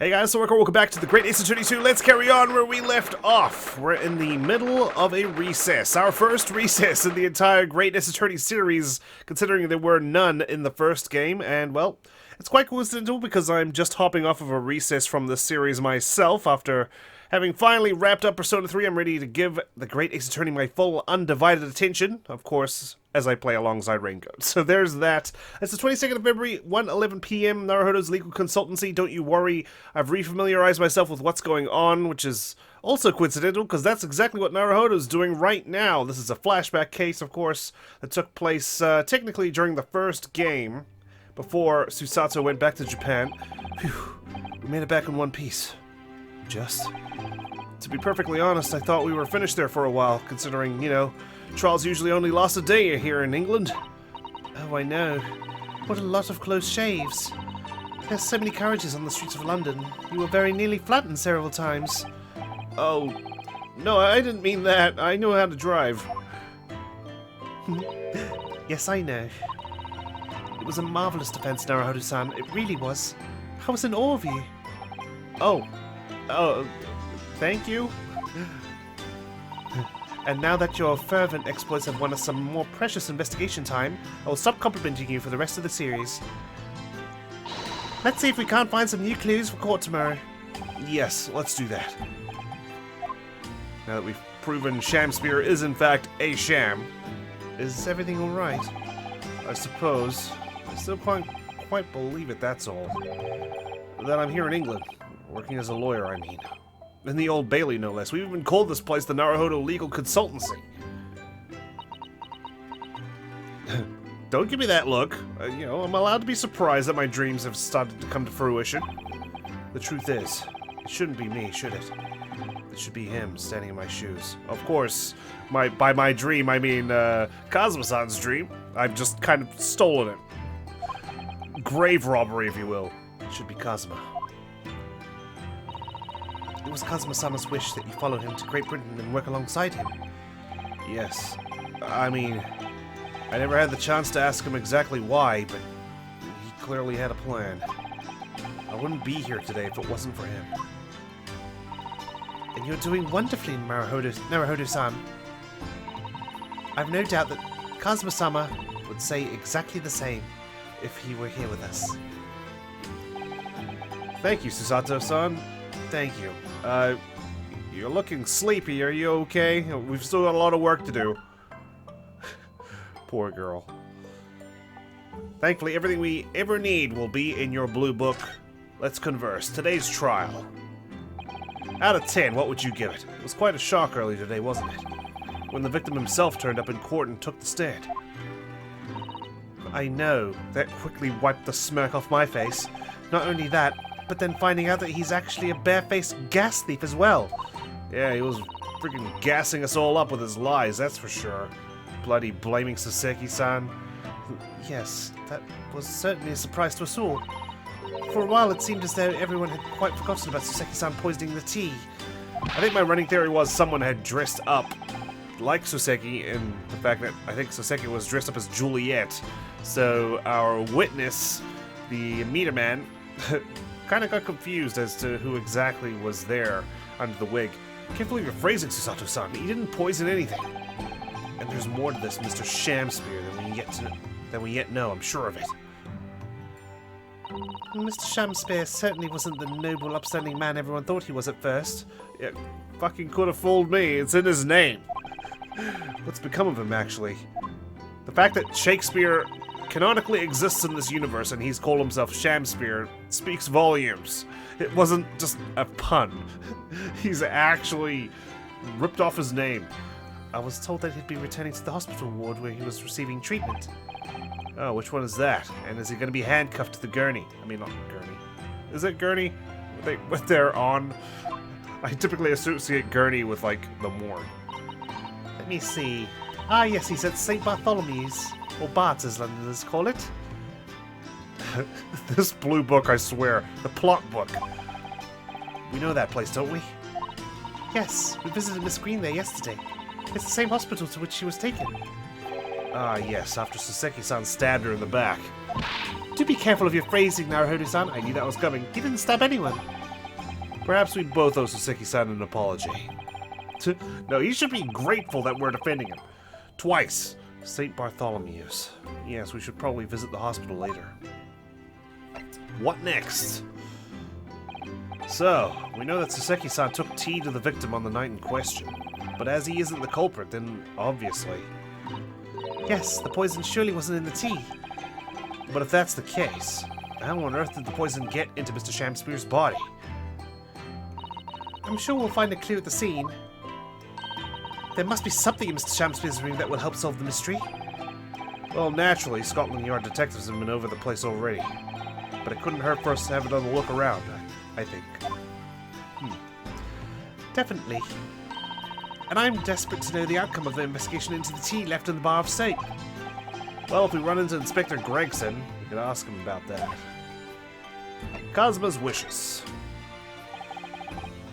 Hey guys, so welcome back to the Great Ace Attorney 2. Let's carry on where we left off. We're in the middle of a recess. Our first recess in the entire Great Ace Attorney series, considering there were none in the first game. And, well, it's quite coincidental because I'm just hopping off of a recess from this series myself. After having finally wrapped up Persona 3, I'm ready to give the Great Ace Attorney my full, undivided attention. Of course, as I play alongside Raincoat. So there's that. It's the 22nd of February, 1:11 p.m. Naruhodo's Legal Consultancy. Don't you worry, I've refamiliarized myself with what's going on, which is also coincidental, because that's exactly what Naruhodo's doing right now. This is a flashback case, of course, that took place technically during the first game, before Susato went back to Japan. Phew, we made it back in one piece. Just. To be perfectly honest, I thought we were finished there for a while, considering, you know, trials usually only last a day here in England. Oh, I know. What a lot of close shaves. There's so many carriages on the streets of London. You were very nearly flattened several times. Oh, no, I didn't mean that. I know how to drive. Yes, I know. It was a marvelous defense, Naruhodo-san. It really was. I was in awe of you. Oh, thank you. And now that your fervent exploits have won us some more precious investigation time, I will stop complimenting you for the rest of the series. Let's see if we can't find some new clues for court tomorrow. Yes, let's do that. Now that we've proven Shamspear is in fact a sham. Is everything alright? I suppose. I still can't quite believe it, that's all. That I'm here in England. Working as a lawyer, I mean. In the Old Bailey, no less. We've even called this place the Naruhodo Legal Consultancy. Don't give me that look. You know, I'm allowed to be surprised that my dreams have started to come to fruition. The truth is, it shouldn't be me, should it? It should be him standing in my shoes. Of course, by my dream, I mean Kazuma-san's dream. I've just kind of stolen it. Grave robbery, if you will. It should be Kazuma. It was Kazuma-sama's wish that you follow him to Great Britain and work alongside him. Yes. I mean, I never had the chance to ask him exactly why, but he clearly had a plan. I wouldn't be here today if it wasn't for him. And you're doing wonderfully, Naruhodo-san. I've no doubt that Kazuma-sama would say exactly the same if he were here with us. Thank you, Susato-san. Thank you. You're looking sleepy. Are you okay? We've still got a lot of work to do. Poor girl. Thankfully, everything we ever need will be in your blue book. Let's converse. Today's trial. Out of 10, what would you give it? It was quite a shock earlier today, wasn't it? When the victim himself turned up in court and took the stand. I know. That quickly wiped the smirk off my face. Not only that, but then finding out that he's actually a barefaced gas thief as well. Yeah, he was freaking gassing us all up with his lies, that's for sure. Bloody blaming Soseki-san. Yes, that was certainly a surprise to us all. For a while it seemed as though everyone had quite forgotten about Soseki-san poisoning the tea. I think my running theory was someone had dressed up like Soseki, in the fact that I think Soseki was dressed up as Juliet. So our witness, the meter man, kind of got confused as to who exactly was there under the wig. Can't believe you're phrasing, Susato-san. He didn't poison anything. And there's more to this Mr. Shamspear than we yet know, I'm sure of it. Mr. Shamspear certainly wasn't the noble, upstanding man everyone thought he was at first. Yeah, fucking could have fooled me. It's in his name. What's become of him, actually? The fact that Shakespeare canonically exists in this universe and he's called himself Shamspear speaks volumes. It wasn't just a pun. He's actually ripped off his name. I was told that he'd be returning to the hospital ward where he was receiving treatment. Oh, which one is that? And is he going to be handcuffed to the gurney? I mean, not gurney. Is it gurney? What they're on? I typically associate gurney with, like, the morgue. Let me see. Ah, yes, he's at St. Bartholomew's. Or Bart's, as Londoners call it. This blue book, I swear. The plot book. We know that place, don't we? Yes, we visited Miss Green there yesterday. It's the same hospital to which she was taken. Ah, yes, after Soseki-san stabbed her in the back. Do be careful of your phrasing, Naruhodo-san. I knew that was coming. He didn't stab anyone. Perhaps we both owe Soseki-san an apology. No, he should be grateful that we're defending him. Twice. St. Bartholomew's. Yes, we should probably visit the hospital later. What next? So, we know that Soseki-san took tea to the victim on the night in question. But as he isn't the culprit, then obviously... Yes, the poison surely wasn't in the tea. But if that's the case, how on earth did the poison get into Mr. Shamspeare's body? I'm sure we'll find a clue at the scene. There must be something in Mr. Shamspeare's room that will help solve the mystery. Well, naturally, Scotland Yard detectives have been over the place already. But it couldn't hurt for us to have another look around, I think. Definitely. And I'm desperate to know the outcome of the investigation into the tea left in the bar of soap. Well, if we run into Inspector Gregson, we can ask him about that. Kazuma's wishes.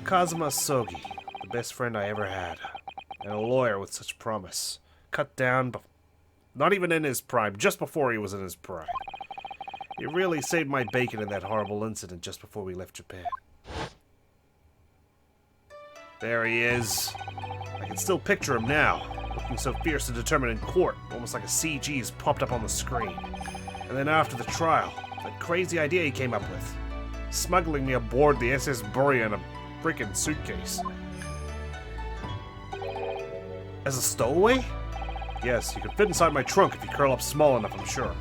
Kazuma Sogi, the best friend I ever had. And a lawyer with such promise. Cut down, not even in his prime, just before he was in his prime. He really saved my bacon in that horrible incident just before we left Japan. There he is. I can still picture him now, looking so fierce and determined in court, almost like a CG's popped up on the screen. And then after the trial, that crazy idea he came up with. Smuggling me aboard the SS Buria in a freaking suitcase. As a stowaway? Yes, you could fit inside my trunk if you curl up small enough, I'm sure.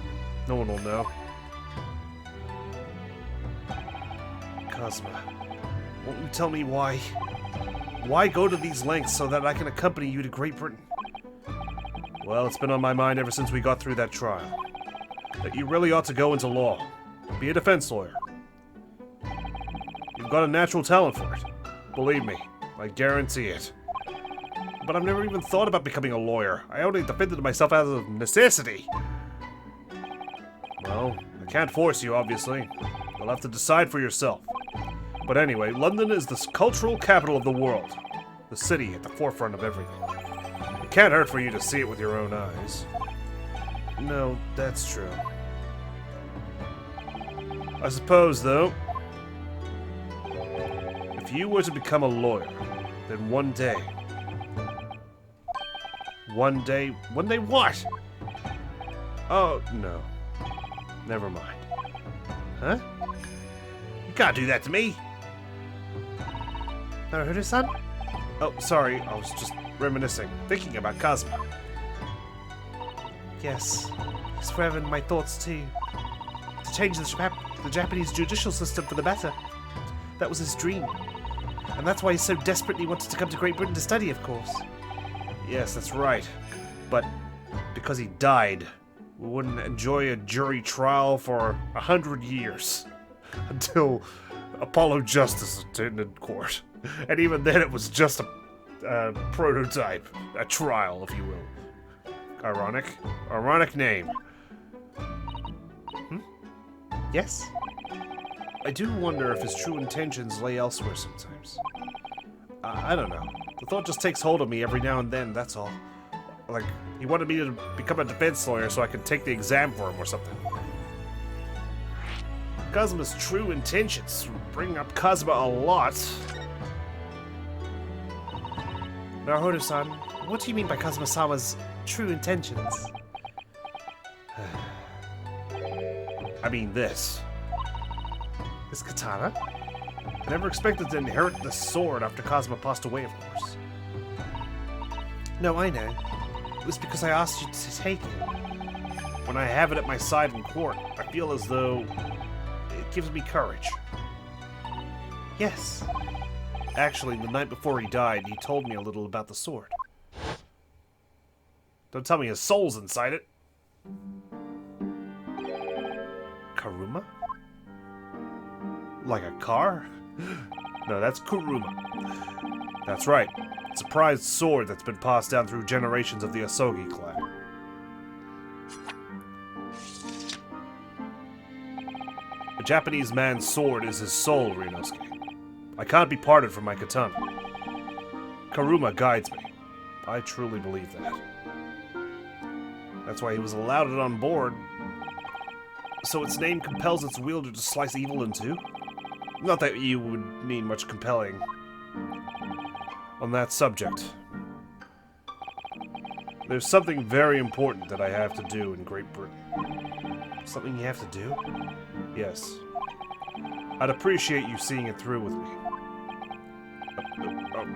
No one will know. Kazuma, won't you tell me why? Why go to these lengths so that I can accompany you to Great Britain? Well, it's been on my mind ever since we got through that trial. That you really ought to go into law. Be a defense lawyer. You've got a natural talent for it. Believe me, I guarantee it. But I've never even thought about becoming a lawyer. I only defended myself out of necessity. Well, I can't force you, obviously. You'll have to decide for yourself. But anyway, London is the cultural capital of the world. The city at the forefront of everything. It can't hurt for you to see it with your own eyes. No, that's true. I suppose, though, if you were to become a lawyer, then one day what? Oh, no. Never mind. Huh? You can't do that to me! Naruto-san? Oh, sorry, I was just reminiscing, thinking about Kazuma. Yes, he's forever in my thoughts too. To change the Japanese judicial system for the better. That was his dream. And that's why he so desperately wanted to come to Great Britain to study, of course. Yes, that's right. But because he died, we wouldn't enjoy a jury trial for 100 years. Until Apollo Justice attended court. And even then it was just a prototype. A trial, if you will. Ironic name. Yes? I do wonder if his true intentions lay elsewhere sometimes. I don't know. The thought just takes hold of me every now and then, that's all. Like, he wanted me to become a defense lawyer so I could take the exam for him or something. Kazuma's true intentions bring up Kazuma a lot. Naruto-san, what do you mean by Kazuma-sama's true intentions? I mean this. This katana? I never expected to inherit the sword after Kazuma passed away, of course. No, I know. It was because I asked you to take it. When I have it at my side in court, I feel as though it gives me courage. Yes. Actually, the night before he died, he told me a little about the sword. Don't tell me his soul's inside it. Karuma? Like a car? No, that's Kuruma. That's right. It's a prized sword that's been passed down through generations of the Asogi clan. A Japanese man's sword is his soul, Ryunosuke. I can't be parted from my katana. Karuma guides me. I truly believe that. That's why he was allowed it on board. So its name compels its wielder to slice evil in two? Not that you would need much compelling on that subject. There's something very important that I have to do in Great Britain. Something you have to do? Yes. I'd appreciate you seeing it through with me.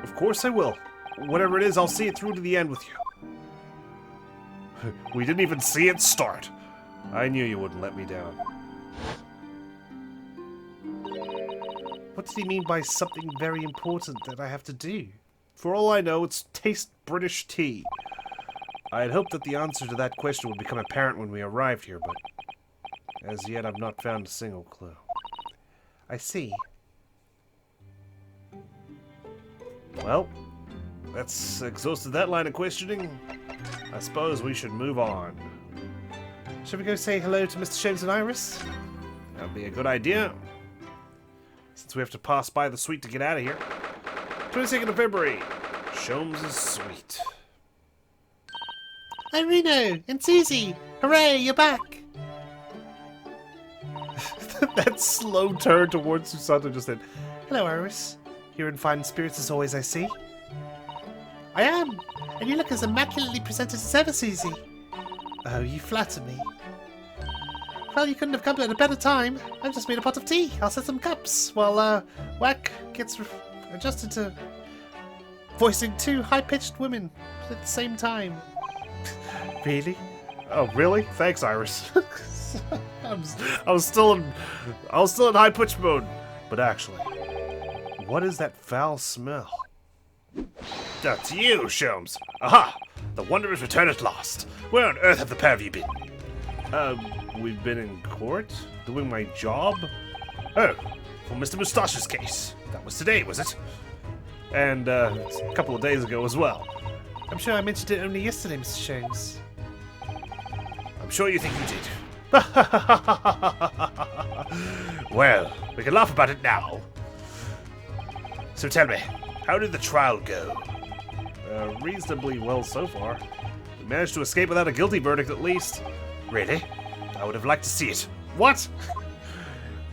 Of course I will. Whatever it is, I'll see it through to the end with you. We didn't even see it start. I knew you wouldn't let me down. What did he mean by something very important that I have to do? For all I know, it's taste British tea. I had hoped that the answer to that question would become apparent when we arrived here, but as yet I've not found a single clue. I see. Well, that's exhausted that line of questioning. I suppose we should move on. Shall we go say hello to Mr. Sholmes and Iris? That'd be a good idea. Since we have to pass by the suite to get out of here. 22nd of February. Sholmes' suite. Hi, Reno and Susie! Hooray, you're back! That slow turn towards Susanto just said, Hello, Iris. You're in fine spirits as always, I see. I am, and you look as immaculately presented as ever, Susie. Oh, you flatter me. Well, you couldn't have come at a better time. I've just made a pot of tea. I'll set some cups while Whack gets adjusted to voicing two high-pitched women at the same time. Really? Oh, really? Thanks, Iris. I was still in high-pitched mode. But actually, what is that foul smell? That's you, Sholmes. Aha! The Wanderer's return at last. Where on earth have the pair of you been? We've been in court? Doing my job? Oh, for Mr. Moustache's case. That was today, was it? And, a couple of days ago as well. I'm sure I mentioned it only yesterday, Mr. Sholmes. I'm sure you think you did. Well, we can laugh about it now. So tell me, how did the trial go? Reasonably well so far. We managed to escape without a guilty verdict at least. Really? I would have liked to see it. What?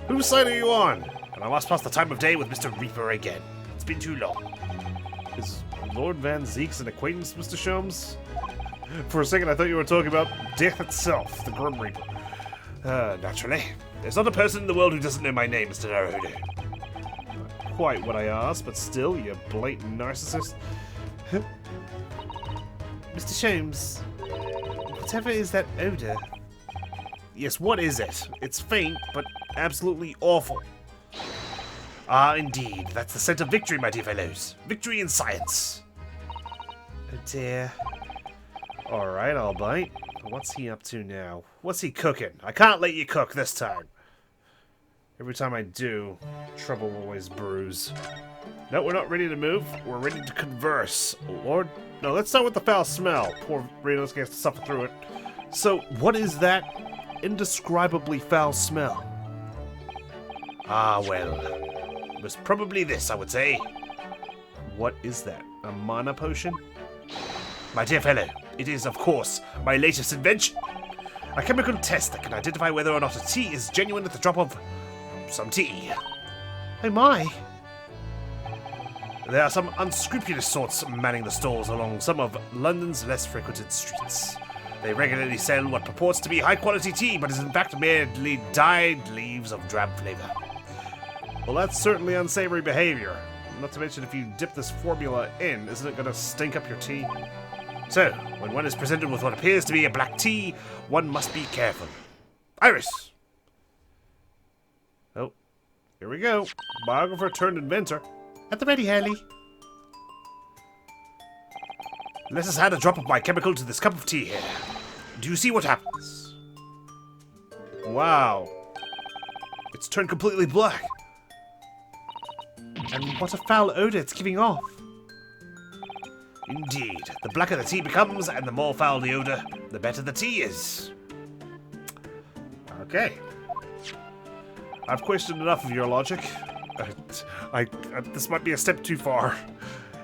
Whose side are you on? And I must pass the time of day with Mr. Reaper again. It's been too long. Is Lord Van Zeek's an acquaintance, Mr. Sholmes? For a second I thought you were talking about death itself, the Grim Reaper. Naturally. There's not a person in the world who doesn't know my name, Mr. Naruhodo. Not quite what I asked, but still, you blatant narcissist. Mr. Sholmes, whatever is that odor? Yes, what is it? It's faint, but absolutely awful. Ah, indeed. That's the scent of victory, my dear fellows. Victory in science. Oh dear. Alright, I'll bite. What's he up to now? What's he cooking? I can't let you cook this time. Every time I do, trouble always brews. No, we're not ready to move. We're ready to converse. Lord, no, let's start with the foul smell. Poor Reno's gonna have to suffer through it. So, what is that indescribably foul smell? Ah, well, it was probably this, I would say. What is that? A mana potion? My dear fellow, it is, of course, my latest invention. A chemical test that can identify whether or not a tea is genuine at the drop of some tea. Oh my! There are some unscrupulous sorts manning the stalls along some of London's less frequented streets. They regularly sell what purports to be high-quality tea, but is in fact merely dyed leaves of drab flavor. Well, that's certainly unsavory behavior. Not to mention, if you dip this formula in, isn't it going to stink up your tea? So, when one is presented with what appears to be a black tea, one must be careful. Iris! Oh, here we go. Biographer turned inventor. At the ready, Hurley. Let us add a drop of my chemical to this cup of tea here. Do you see what happens? Wow. It's turned completely black. And what a foul odor it's giving off. Indeed. The blacker the tea becomes, and the more foul the odor, the better the tea is. Okay. I've questioned enough of your logic. This might be a step too far.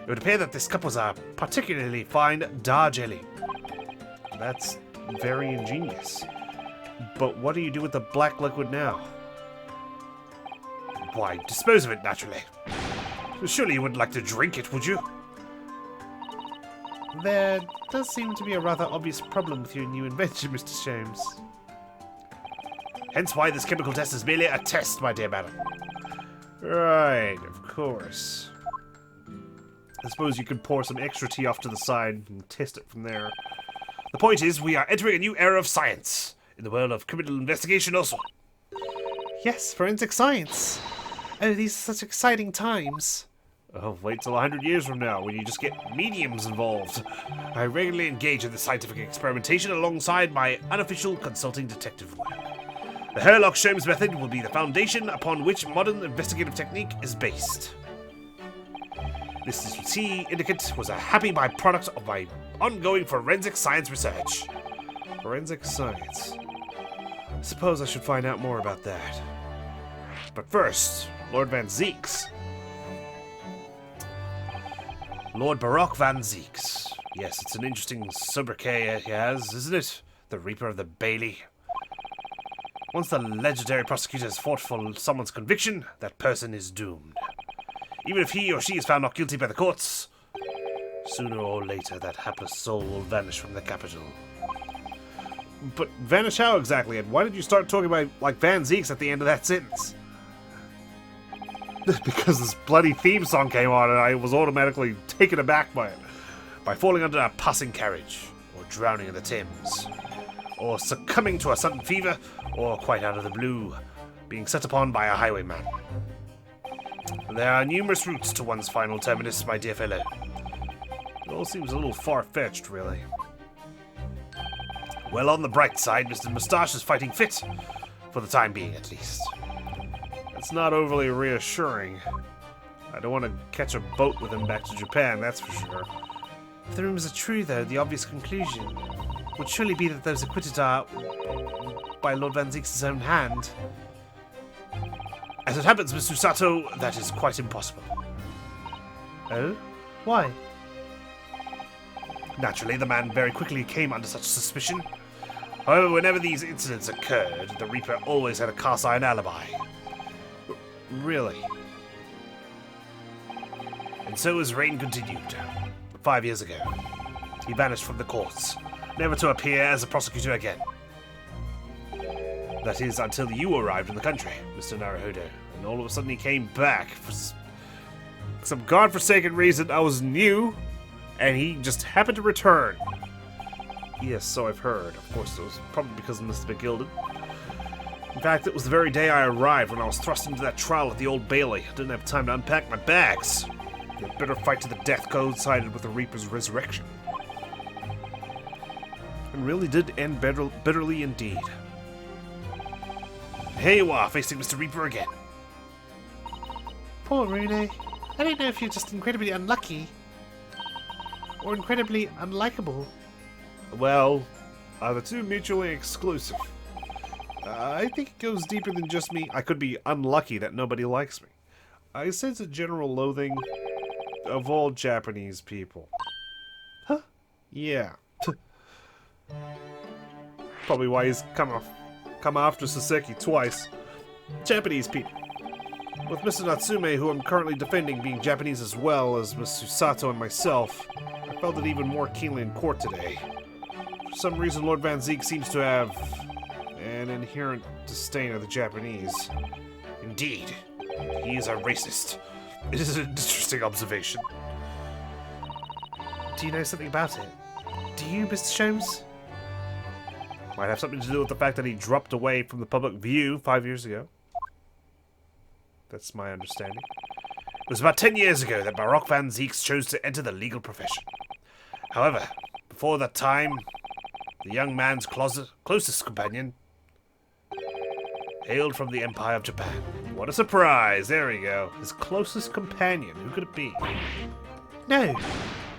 It would appear that this cup was a particularly fine Darjeeling. That's very ingenious. But what do you do with the black liquid now? Why, dispose of it, naturally. Surely you wouldn't like to drink it, would you? There does seem to be a rather obvious problem with your new invention, Mr. Sholmes. Hence why this chemical test is merely a test, my dear madam. Right, of course. I suppose you could pour some extra tea off to the side and test it from there. The point is, we are entering a new era of science. In the world of criminal investigation also. Yes, forensic science. Oh, these are such exciting times. Oh, wait till 100 years from now, when you just get mediums involved. I regularly engage in the scientific experimentation alongside my unofficial consulting detective work. The Herlock-Sholmes method will be the foundation upon which modern investigative technique is based. This, as you see, Indicate was a happy byproduct of my ongoing forensic science research. Forensic science. I suppose I should find out more about that. But first, Lord Van Zieks. Lord Baroque Van Zieks. Yes, it's an interesting sobriquet he has, isn't it? The Reaper of the Bailey. Once the legendary prosecutor has fought for someone's conviction, that person is doomed. Even if he or she is found not guilty by the courts, sooner or later that hapless soul will vanish from the capital. But vanish how exactly? And why did you start talking about, like, Van Zieks at the end of that sentence? Because this bloody theme song came on and I was automatically taken aback by it. By falling under a passing carriage, or drowning in the Thames, or succumbing to a sudden fever, or quite out of the blue, being set upon by a highwayman. There are numerous routes to one's final terminus, my dear fellow. It all seems a little far-fetched, really. Well, on the bright side, Mr. Moustache is fighting fit. For the time being, at least. It's not overly reassuring. I don't want to catch a boat with him back to Japan, that's for sure. If the rumors are true, though, the obvious conclusion would surely be that those acquitted are by Lord Van Zieks' own hand. As it happens, Mr. Sato, that is quite impossible. Oh? Why? Naturally, the man very quickly came under such suspicion. However, whenever these incidents occurred, the Reaper always had a cast-iron alibi. Really? And so his reign continued. 5 years ago, he vanished from the courts, never to appear as a prosecutor again. That is, until you arrived in the country, Mr. Naruhodo, and all of a sudden he came back for some godforsaken reason. I was new, and he just happened to return. Yes, so I've heard. Of course, it was probably because of Mr. McGilded. In fact, it was the very day I arrived when I was thrust into that trial at the Old Bailey. I didn't have time to unpack my bags. The bitter fight to the death coincided with the Reaper's resurrection. And really did end bitterly indeed. Here you are, facing Mr. Reaper again. Poor Rune. I don't know if you're just incredibly unlucky or incredibly unlikable. Well, the two mutually exclusive. I think it goes deeper than just me. I could be unlucky that nobody likes me. I sense a general loathing of all Japanese people. Huh? Yeah. Probably why he's come after Saseki twice. Japanese people. With Mr. Natsume, who I'm currently defending, being Japanese as well as Mr. Sato and myself, I felt it even more keenly in court today. For some reason, Lord Van Zieks seems to have an inherent disdain of the Japanese. Indeed, he is a racist. It is an interesting observation. Do you know something about it? Do you, Mr. Sholmes? Might have something to do with the fact that he dropped away from the public view 5 years ago. That's my understanding. It was about 10 years ago that Baroque Van Zieks chose to enter the legal profession. However, before that time, the young man's closest companion hailed from the Empire of Japan. What a surprise! There we go. His closest companion. Who could it be? No.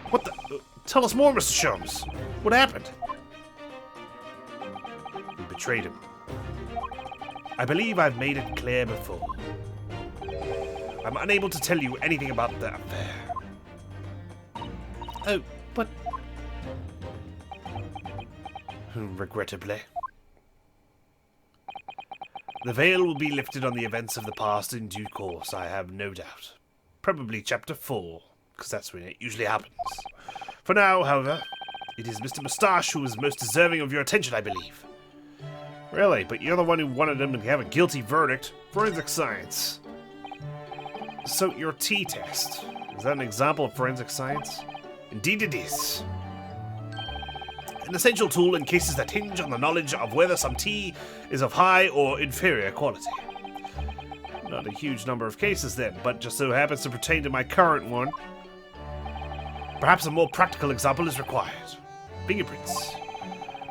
What the? Tell us more, Mr. Sholmes. What happened? We betrayed him. I believe I've made it clear before. I'm unable to tell you anything about the affair. Oh, but... Regrettably. The veil will be lifted on the events of the past in due course, I have no doubt. Probably chapter 4, because that's when it usually happens. For now, however, it is Mr. Moustache who is most deserving of your attention, I believe. Really? But you're the one who wanted him to have a guilty verdict. Forensic science. So, your T-test. Is that an example of forensic science? Indeed it is. An essential tool in cases that hinge on the knowledge of whether some tea is of high or inferior quality. Not a huge number of cases then, but just so happens to pertain to my current one. Perhaps a more practical example is required. Fingerprints.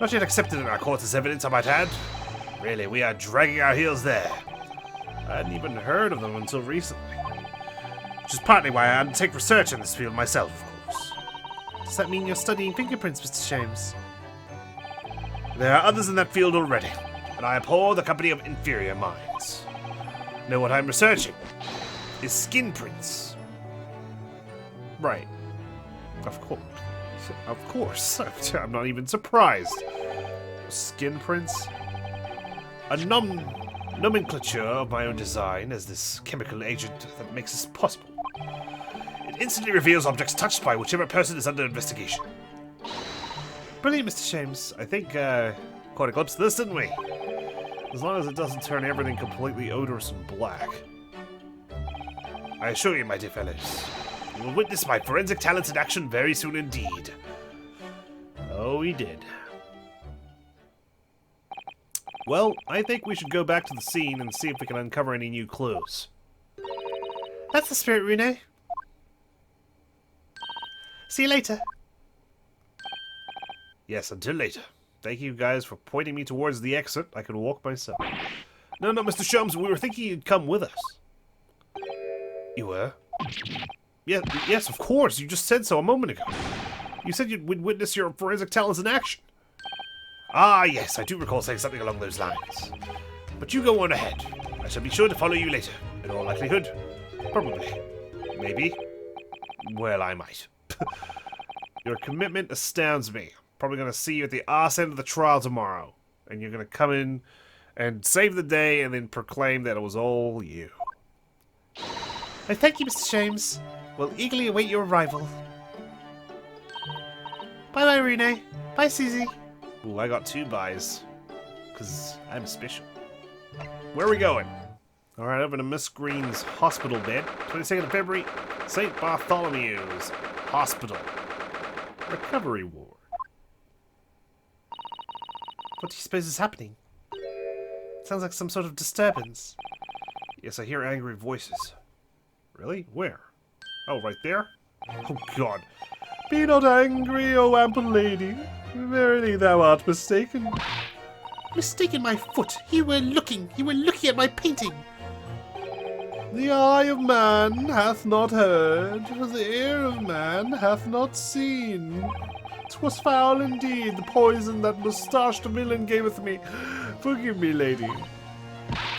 Not yet accepted in our courts as evidence, I might add. Really, we are dragging our heels there. I hadn't even heard of them until recently. Which is partly why I undertake research in this field myself, of course. Does that mean you're studying fingerprints, Mr. James? There are others in that field already, and I abhor the company of inferior minds. Know what I'm researching? Is skin prints. Right. Of course. Of course. I'm not even surprised. Skin prints? A nomenclature of my own design as this chemical agent that makes this possible. It instantly reveals objects touched by whichever person is under investigation. Brilliant, Mr. James. I think, quite eclipsed this, didn't we? As long as it doesn't turn everything completely odorous and black. I assure you, my dear fellows, you will witness my forensic talents in action very soon indeed. Oh, he did. Well, I think we should go back to the scene and see if we can uncover any new clues. That's the spirit, Rune. See you later. Yes, until later. Thank you guys for pointing me towards the exit. I can walk myself. No, Mr. Shums, we were thinking you'd come with us. You were? Yeah, yes, of course. You just said so a moment ago. You said we'd witness your forensic talents in action. Ah, yes, I do recall saying something along those lines. But you go on ahead. I shall be sure to follow you later. In all likelihood. Probably. Maybe. Well, I might. Your commitment astounds me. Probably going to see you at the arse end of the trial tomorrow. And you're going to come in and save the day and then proclaim that it was all you. Oh, thank you, Mr. James. We'll eagerly await your arrival. Bye-bye, Rune. Bye, Susie. Ooh, I got 2 buys. Because I'm special. Where are we going? Alright, over to Miss Green's hospital bed. 22nd of February, St. Bartholomew's Hospital. Recovery ward. What do you suppose is happening? Sounds like some sort of disturbance. Yes, I hear angry voices. Really? Where? Oh, right there? Oh, God. Be not angry, O ample lady. Verily thou art mistaken. Mistaken my foot. You were looking at my painting. The eye of man hath not heard, the ear of man hath not seen. 'Twas foul indeed, the poison that moustached villain gaveth me. Forgive me, lady.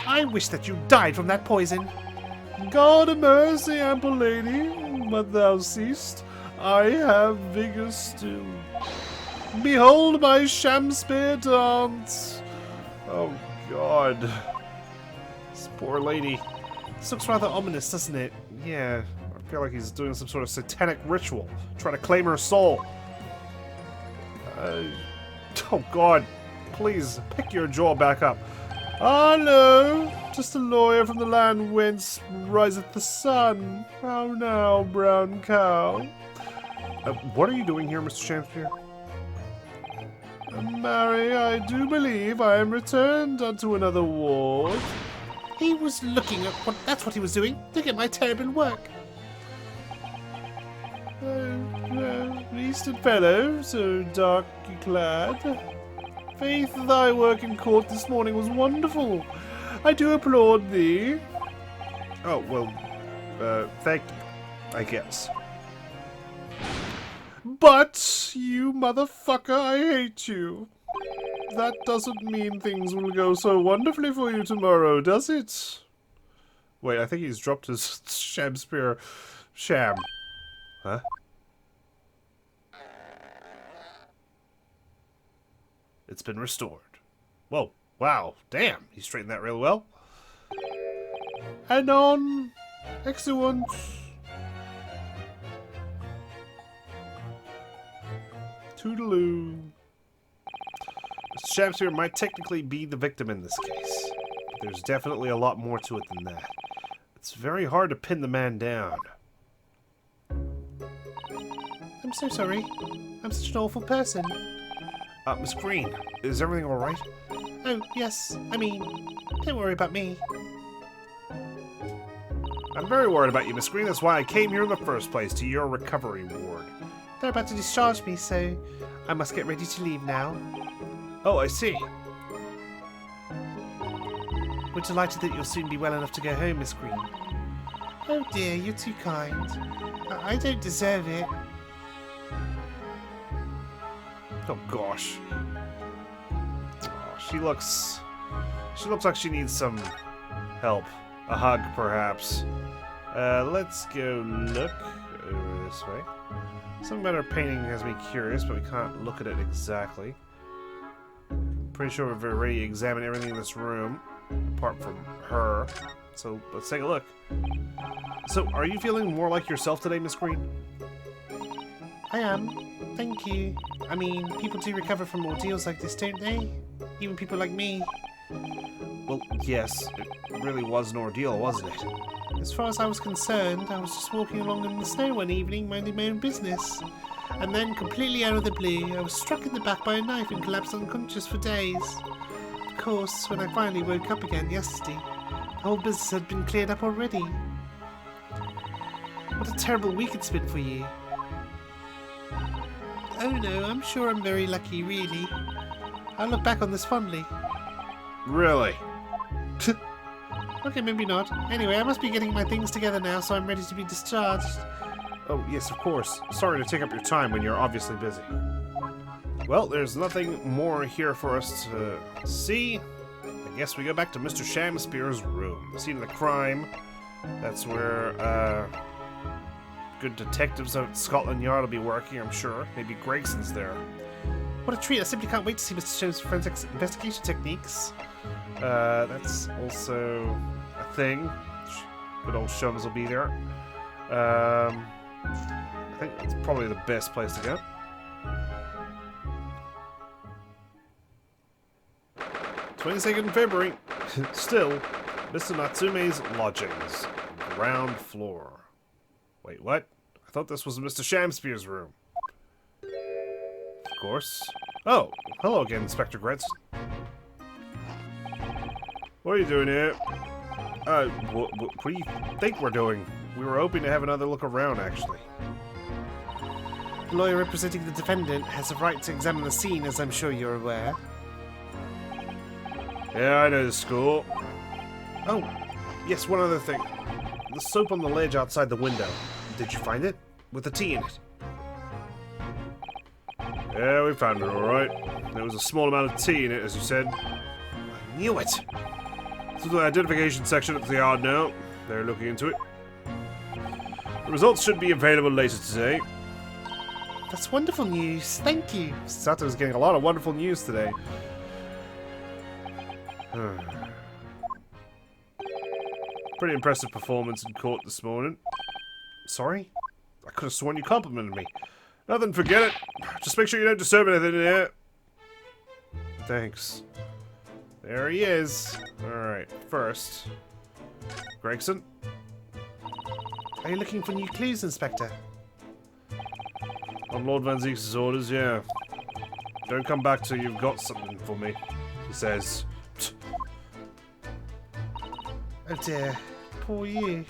I wish that you died from that poison. God of mercy, ample lady, but thou seest, I have vigor still. Behold my sham-spear dance. Oh, God. This poor lady. This looks rather ominous, doesn't it? Yeah, I feel like he's doing some sort of satanic ritual, trying to claim her soul. Oh, God. Please, pick your jaw back up. Hello, just a lawyer from the land whence riseth the sun. How now, brown cow? What are you doing here, Mr. Shakespeare? Marry, I do believe I am returned unto another ward. He was looking at that's what he was doing. Look at my terrible work. Eastern fellow, so darkly clad. Faith, thy work in court this morning was wonderful. I do applaud thee. Oh, well, thank you, I guess. But, you motherfucker, I hate you. That doesn't mean things will go so wonderfully for you tomorrow, does it? Wait, I think he's dropped his Shakespeare sham. Huh? It's been restored. Whoa, Wow, damn, he straightened that real well. And on. Excellent. Toodaloo. Mr. Shamspere might technically be the victim in this case. But there's definitely a lot more to it than that. It's very hard to pin the man down. I'm so sorry. I'm such an awful person. Miss Green, is everything alright? Oh, yes. I mean, don't worry about me. I'm very worried about you, Miss Green. That's why I came here in the first place, to your recovery ward. They're about to discharge me, so I must get ready to leave now. Oh, I see. We're delighted that you'll soon be well enough to go home, Miss Green. Oh dear, you're too kind. I don't deserve it. Oh gosh. Oh, she looks like she needs some help. A hug, perhaps. Let's go look over this way. Something about her painting has me curious, but we can't look at it exactly. Pretty sure we've already examined everything in this room, apart from her. So let's take a look. So, are you feeling more like yourself today, Miss Green? I am. Thank you. I mean, people do recover from ordeals like this, don't they? Even people like me. Well, yes. It really was an ordeal, wasn't it? As far as I was concerned, I was just walking along in the snow one evening, minding my own business. And then, completely out of the blue, I was struck in the back by a knife and collapsed unconscious for days. Of course, when I finally woke up again yesterday, the whole business had been cleared up already. What a terrible week it's been for you. Oh no, I'm sure I'm very lucky, really. I'll look back on this fondly. Really? Okay, maybe not. Anyway, I must be getting my things together now, so I'm ready to be discharged. Oh, yes, of course. Sorry to take up your time when you're obviously busy. Well, there's nothing more here for us to see. I guess we go back to Mr. Shamspere's room. The scene of the crime. That's where, good detectives out at Scotland Yard will be working, I'm sure. Maybe Gregson's there. What a treat. I simply can't wait to see Mr. Sham's forensic investigation techniques. That's also a thing. Good old Shums will be there. I think that's probably the best place to go. '22nd February. Still, Mr. Natsume's lodgings. Ground floor. Wait, what? I thought this was Mr. Shamspere's room. Of course. Oh, hello again, Inspector Gretz. What are you doing here? What do you think we're doing? We were hoping to have another look around, actually. The lawyer representing the defendant has a right to examine the scene, as I'm sure you're aware. Yeah, I know the school. Oh, yes, one other thing. The soap on the ledge outside the window. Did you find it? With the tea in it? Yeah, we found it, alright. There was a small amount of tea in it, as you said. I knew it! To the identification section at the yard now. They're looking into it. The results should be available later today. That's wonderful news. Thank you. Sato's getting a lot of wonderful news today. Pretty impressive performance in court this morning. Sorry? I could have sworn you complimented me. Nothing, forget it. Just make sure you don't disturb anything in here. Thanks. There he is. Alright, first. Gregson? Are you looking for new clues, Inspector? On Lord Van Zeke's orders, yeah. Don't come back till you've got something for me, he says. Oh dear. Poor you.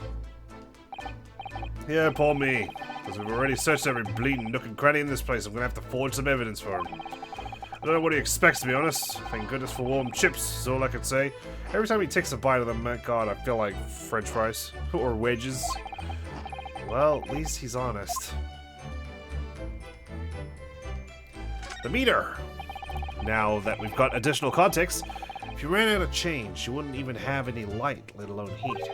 Yeah, poor me. Because we've already searched every bleeding nook and cranny in this place. I'm gonna have to forge some evidence for him. I don't know what he expects, to be honest. Thank goodness for warm chips, is all I can say. Every time he takes a bite of them, my god, I feel like french fries. Or wedges. Well, at least he's honest. The meter! Now that we've got additional context, if you ran out of change, you wouldn't even have any light, let alone heat.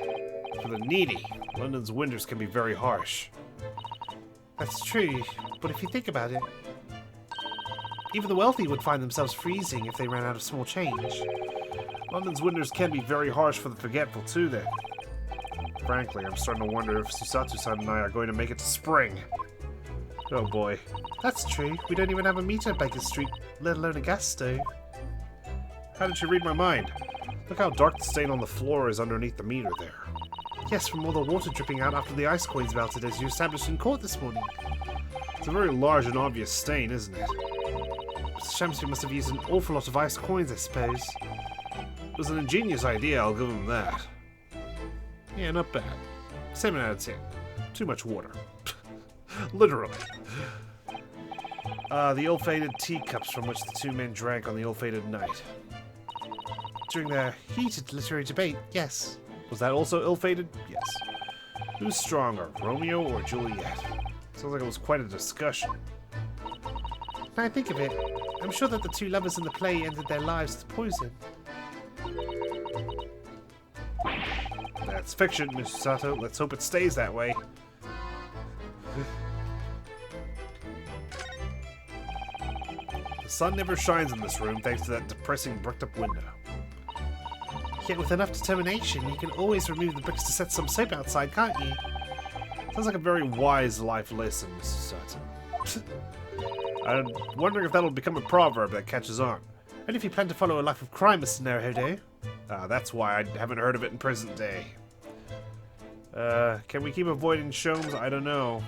For the needy, London's winters can be very harsh. That's true, but if you think about it, even the wealthy would find themselves freezing if they ran out of small change. London's winters can be very harsh for the forgetful, too, then. Frankly, I'm starting to wonder if Susatsu-san and I are going to make it to spring. Oh boy. That's true. We don't even have a meter at Baker Street, let alone a gas stove. How did you read my mind? Look how dark the stain on the floor is underneath the meter there. Yes, from all the water dripping out after the ice coins melted as you established in court this morning. It's a very large and obvious stain, isn't it? Mr. Shamsby must have used an awful lot of ice coins, I suppose. It was an ingenious idea, I'll give him that. Yeah, not bad. 7 out of 10. Too much water. Literally. The ill-fated teacups from which the two men drank on the ill-fated night. During their heated literary debate, yes. Was that also ill-fated? Yes. Who's stronger, Romeo or Juliet? Sounds like it was quite a discussion. When I think of it, I'm sure that the two lovers in the play ended their lives with poison. That's fiction, Mr. Sato. Let's hope it stays that way. The sun never shines in this room thanks to that depressing bricked-up window. Yet with enough determination, you can always remove the bricks to set some soap outside, can't you? Sounds like a very wise life lesson, Mr. Sato. I'm wondering if that'll become a proverb that catches on. And if you plan to follow a life of crime, Mr. Naruhodo. That's why I haven't heard of it in present day. Can we keep avoiding Sholmes? I don't know.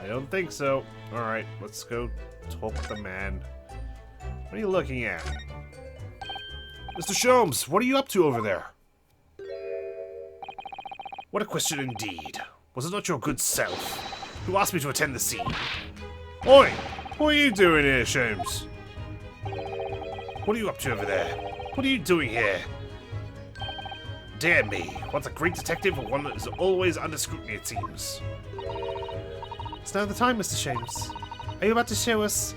I don't think so. Alright, let's go talk with the man. What are you looking at? Mr. Sholmes, what are you up to over there? What a question indeed. Was it not your good self who asked me to attend the scene? Oi! What are you doing here, Sholmes? What are you up to over there? What are you doing here? Dear me, what's a great detective or one that is always under scrutiny, it seems. It's now the time, Mr. Sholmes. Are you about to show us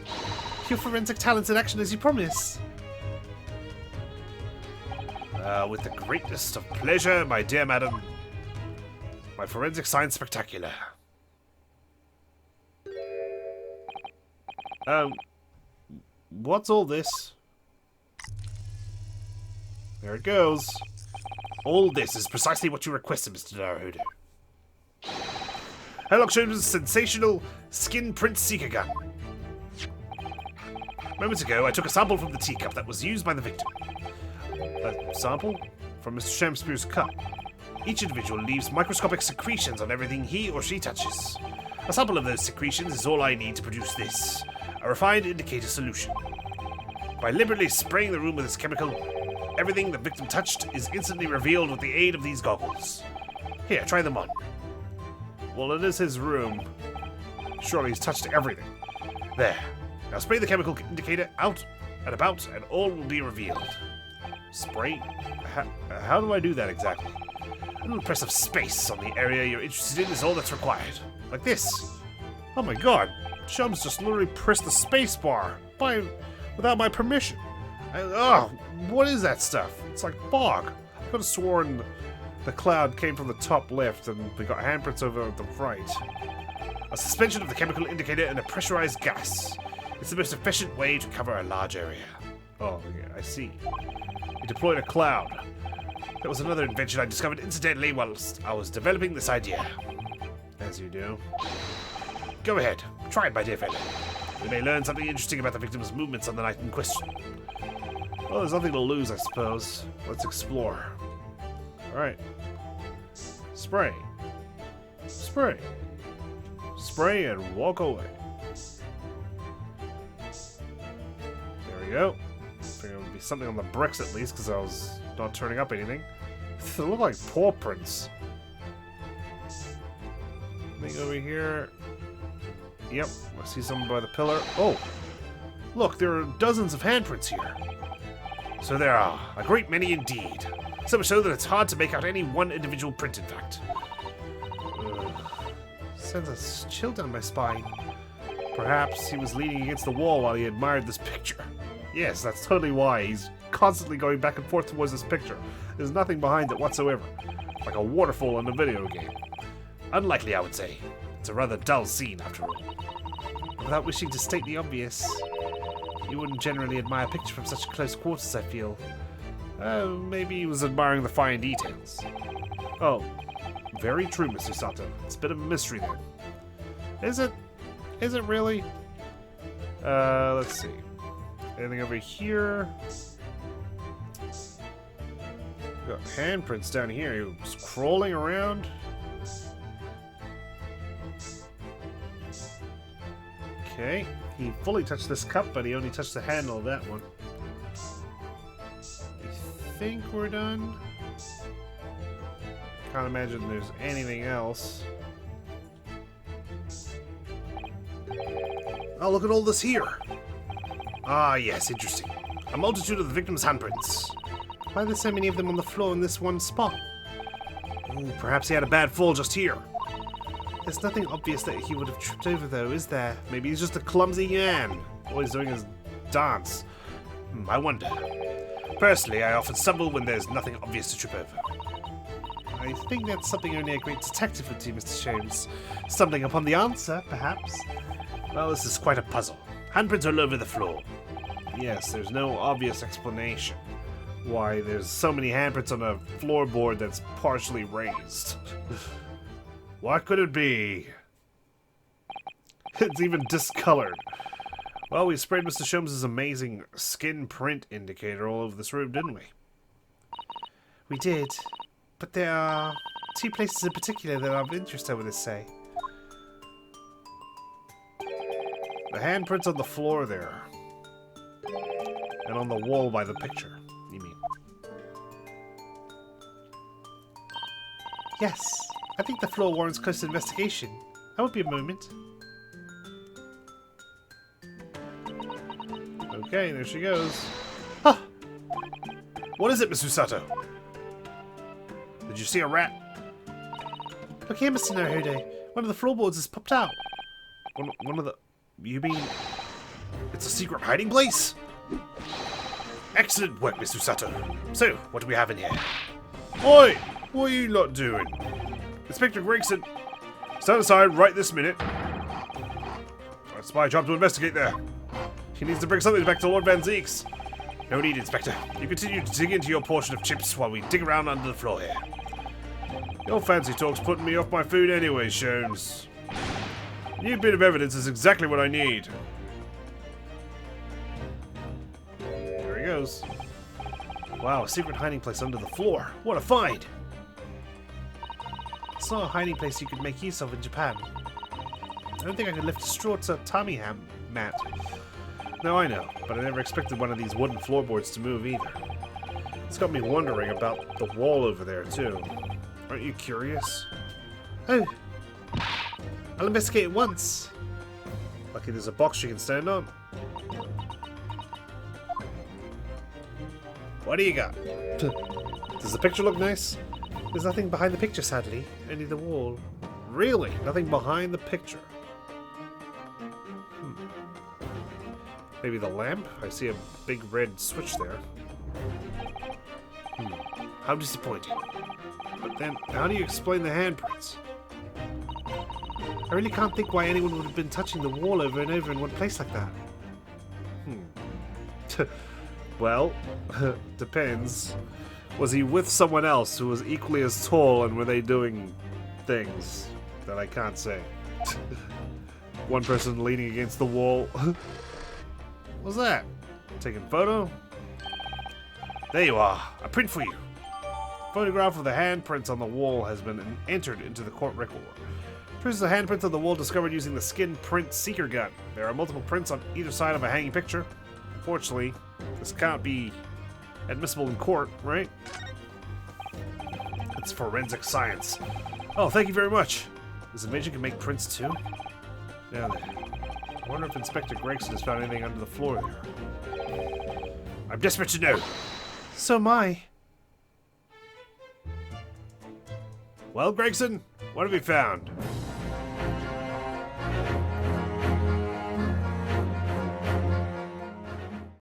your forensic talents in action as you promised? With the greatest of pleasure, my dear madam. My forensic science spectacular. What's all this? There it goes. All this is precisely what you requested, Mr. Naruhodo. Herlock Sholmes' sensational skin print seeker gun. Moments ago, I took a sample from the teacup that was used by the victim. A sample? From Mr. Shamsby's cup. Each individual leaves microscopic secretions on everything he or she touches. A sample of those secretions is all I need to produce this, a refined indicator solution. By liberally spraying the room with this chemical, everything the victim touched is instantly revealed with the aid of these goggles. Here, try them on. Well, it is his room. Surely he's touched everything. There. Now spray the chemical indicator out and about, and all will be revealed. Spray? How do I do that exactly? A little press of space on the area you're interested in is all that's required. Like this. Oh my god. Chums just literally pressed the space bar without my permission. What is that stuff? It's like fog. I could have sworn the cloud came from the top left and we got handprints over at the right. A suspension of the chemical indicator in a pressurized gas. It's the most efficient way to cover a large area. Oh, yeah, I see. You deployed a cloud. That was another invention I discovered incidentally whilst I was developing this idea. As you do. Go ahead. Try it, my dear fellow. We may learn something interesting about the victim's movements on the night in question. Well, there's nothing to lose, I suppose. Let's explore. Alright. Spray. Spray. Spray and walk away. There we go. I think it would be something on the bricks at least, because I was not turning up anything. They look like paw prints. Thing over here. Yep, I see someone by the pillar. Oh! Look, there are dozens of handprints here. So there are. A great many indeed. So much so that it's hard to make out any one individual print, in fact. Sends a chill down my spine. Perhaps he was leaning against the wall while he admired this picture. Yes, that's totally why. He's constantly going back and forth towards this picture. There's nothing behind it whatsoever. Like a waterfall in a video game. Unlikely, I would say. It's a rather dull scene, after all. Without wishing to state the obvious, You wouldn't generally admire a picture from such close quarters, I feel. Maybe he was admiring the fine details. Oh, very true, Mr. Sato. It's a bit of a mystery there. Is it? Is it really? Let's see. Anything over here? Got handprints down here. He was crawling around. Okay. He fully touched this cup, but he only touched the handle of that one. I think we're done. Can't imagine there's anything else. Oh, look at all this here. Ah, yes, interesting. A multitude of the victim's handprints. Why are there so many of them on the floor in this one spot? Ooh, perhaps he had a bad fall just here. There's nothing obvious that he would have tripped over, though, is there? Maybe he's just a clumsy man. All he's doing is dance. I wonder. Personally, I often stumble when there's nothing obvious to trip over. I think that's something only a great detective would do, Mr. Sholmes. Stumbling upon the answer, perhaps. Well, this is quite a puzzle. Handprints all over the floor. Yes, there's no obvious explanation why there's so many handprints on a floorboard that's partially raised. What could it be? It's even discolored. Well, we sprayed Mr. Sholmes' amazing skin print indicator all over this room, didn't we? We did. But there are two places in particular that are of interest, I would say. The handprints on the floor there. And on the wall by the picture, you mean? Yes. I think the floor warrants close investigation. I won't be a moment. Okay, there she goes. Huh. What is it, Mr. Sato? Did you see a rat? Look here, Mr. Naruhodo. One of the floorboards has popped out. One of the... You mean... It's a secret hiding place? Excellent work, Mr. Sato. So, what do we have in here? Oi! What are you lot doing? Inspector Gregson, stand aside right this minute. It's my job to investigate there. He needs to bring something back to Lord Van Zeeks. No need, Inspector. You continue to dig into your portion of chips while we dig around under the floor here. Your fancy talk's putting me off my food anyway, Sholmes. New bit of evidence is exactly what I need. There he goes. Wow, a secret hiding place under the floor. What a find! It's not a hiding place you could make use of in Japan. I don't think I could lift a straw to a Tommy ham mat. No, I know, but I never expected one of these wooden floorboards to move either. It's got me wondering about the wall over there, too. Aren't you curious? Oh. I'll investigate it once. Lucky there's a box you can stand on. What do you got? Does the picture look nice? There's nothing behind the picture, sadly. Only the wall. Really? Nothing behind the picture? Maybe the lamp? I see a big red switch there. How disappointing. But then, how do you explain the handprints? I really can't think why anyone would have been touching the wall over and over in one place like that. Well, depends. Was he with someone else who was equally as tall, and were they doing things that I can't say? One person leaning against the wall. What's that? Taking photo? There you are. A print for you. Photograph of the handprints on the wall has been entered into the court record. Proves the handprints on the wall discovered using the skin print seeker gun. There are multiple prints on either side of a hanging picture. Unfortunately, this can't be admissible in court, right? It's forensic science. Oh, thank you very much. This invasion can make prints too? Down there. I wonder if Inspector Gregson has found anything under the floor there. I'm desperate to know. So am I. Well, Gregson, what have you found?